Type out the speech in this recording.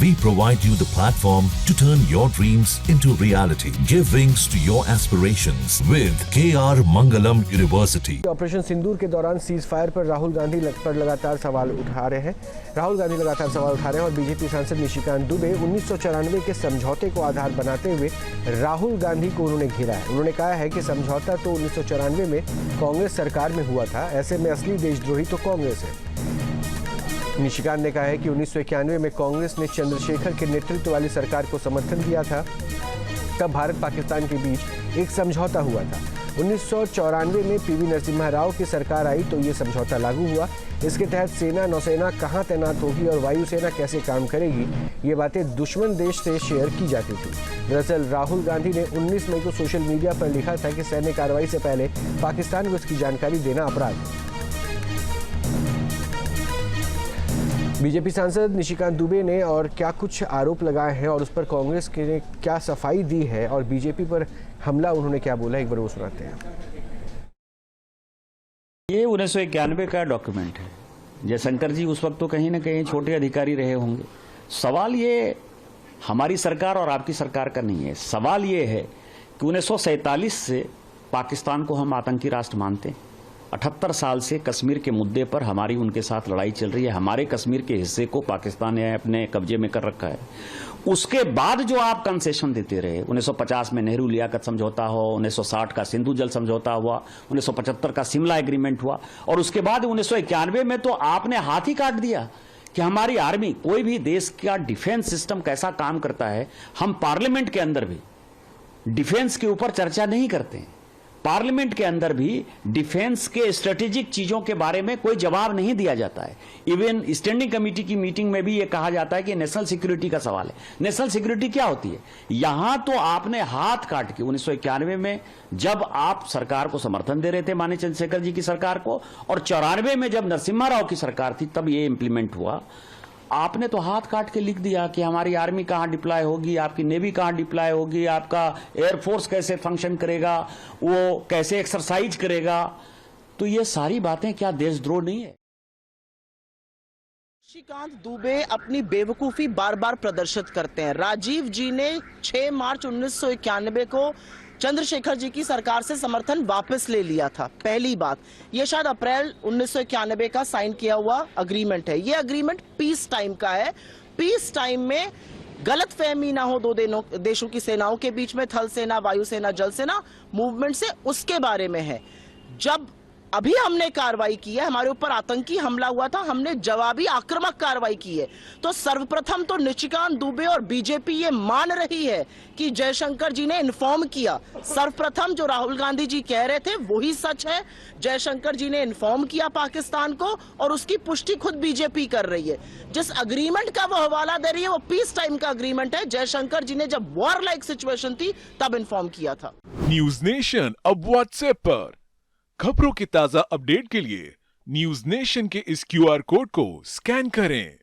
We provide you the platform to turn your dreams into reality. Give wings to your aspirations with KR Mangalam University. Operation Sindoor के दौरान cease fire पर राहुल गांधी पर लगातार सवाल उठा रहे हैं। राहुल गांधी लगातार सवाल उठा रहे हैं और बीजेपी सांसद निशिकांत दुबे 1994 के समझौते को आधार बनाते हुए राहुल गांधी को उन्होंने घेरा है। उन्होंने कहा है कि समझौता तो 1994 में कांग्रेस सरकार में हुआ था, ऐसे में असली देशद्रोही तो कांग्रेस है। निशिकांत ने कहा है कि 1991 में कांग्रेस ने चंद्रशेखर के नेतृत्व वाली सरकार को समर्थन दिया था, तब भारत पाकिस्तान के बीच एक समझौता हुआ था। 1994 में पीवी नरसिम्हा राव की सरकार आई तो ये समझौता लागू हुआ। इसके तहत सेना नौसेना कहाँ तैनात होगी और वायुसेना कैसे काम करेगी, ये बातें दुश्मन देश से शेयर की जाती थी। दरअसल राहुल गांधी ने 19 मई को सोशल मीडिया पर लिखा था कि सैन्य कार्रवाई से पहले पाकिस्तान को इसकी जानकारी देना अपराध है। बीजेपी सांसद निशिकांत दुबे ने और क्या कुछ आरोप लगाए हैं और उस पर कांग्रेस ने क्या सफाई दी है और बीजेपी पर हमला उन्होंने क्या बोला, एक बार वो सुनाते हैं। ये 1991 का डॉक्यूमेंट है। जयशंकर जी उस वक्त तो कहीं ना कहीं छोटे अधिकारी रहे होंगे। सवाल ये हमारी सरकार और आपकी सरकार का नहीं है। सवाल ये है कि 1947 से पाकिस्तान को हम आतंकी राष्ट्र मानते हैं। 78 साल से कश्मीर के मुद्दे पर हमारी उनके साथ लड़ाई चल रही है। हमारे कश्मीर के हिस्से को पाकिस्तान ने अपने कब्जे में कर रखा है। उसके बाद जो आप कंसेशन देते रहे, 1950 में नेहरू लियाकत समझौता हो, 1960 का सिंधु जल समझौता हुआ, 1975 का शिमला एग्रीमेंट हुआ और उसके बाद 1991 में तो आपने हाथ ही काट दिया कि हमारी आर्मी, कोई भी देश का डिफेंस सिस्टम कैसा काम करता है, हम पार्लियामेंट के अंदर भी डिफेंस के ऊपर चर्चा नहीं करते हैं। पार्लियामेंट के अंदर भी डिफेंस के स्ट्रेटेजिक चीजों के बारे में कोई जवाब नहीं दिया जाता है। इवन स्टैंडिंग कमेटी की मीटिंग में भी यह कहा जाता है कि नेशनल सिक्योरिटी का सवाल है। नेशनल सिक्योरिटी क्या होती है? यहां तो आपने हाथ काट के 1991 में जब आप सरकार को समर्थन दे रहे थे, माननीय चंद्रशेखर जी की सरकार को, और 94 में जब नरसिम्हा राव की सरकार थी तब ये इंप्लीमेंट हुआ। आपने तो हाथ काट के लिख दिया कि हमारी आर्मी कहां डिप्लॉय होगी, आपकी नेवी कहां डिप्लॉय होगी, आपका एयरफोर्स कैसे फंक्शन करेगा, वो कैसे एक्सरसाइज करेगा। तो ये सारी बातें क्या देशद्रोह नहीं है? निशिकांत दुबे अपनी बेवकूफी बार बार प्रदर्शित करते हैं। राजीव जी ने 6 मार्च 1991 को चंद्रशेखर जी की सरकार से समर्थन वापस ले लिया था। पहली बात, ये शायद अप्रैल 1991 का साइन किया हुआ अग्रीमेंट है। ये अग्रीमेंट पीस टाइम का है। पीस टाइम में गलतफहमी ना हो दो देशों की सेनाओं के बीच में, थल सेना, वायुसेना, जल सेना मूवमेंट से, उसके बारे में है। जब अभी हमने कार्रवाई की है, हमारे ऊपर आतंकी हमला हुआ था, हमने जवाबी आक्रामक कार्रवाई की है, तो सर्वप्रथम तो निशिकांत दुबे और बीजेपी ये मान रही है कि जयशंकर जी ने इन्फॉर्म किया। सर्वप्रथम जो राहुल गांधी जी कह रहे थे वही सच है। जयशंकर जी ने इन्फॉर्म किया पाकिस्तान को और उसकी पुष्टि खुद बीजेपी कर रही है। जिस अग्रीमेंट का वो हवाला दे रही है वो पीस टाइम का अग्रीमेंट है। जयशंकर जी ने जब वॉर लाइक सिचुएशन थी तब इन्फॉर्म किया था। न्यूज नेशन अब व्हाट्सएप पर खबरों की ताजा अपडेट के लिए न्यूज नेशन के इस QR कोड को स्कैन करें।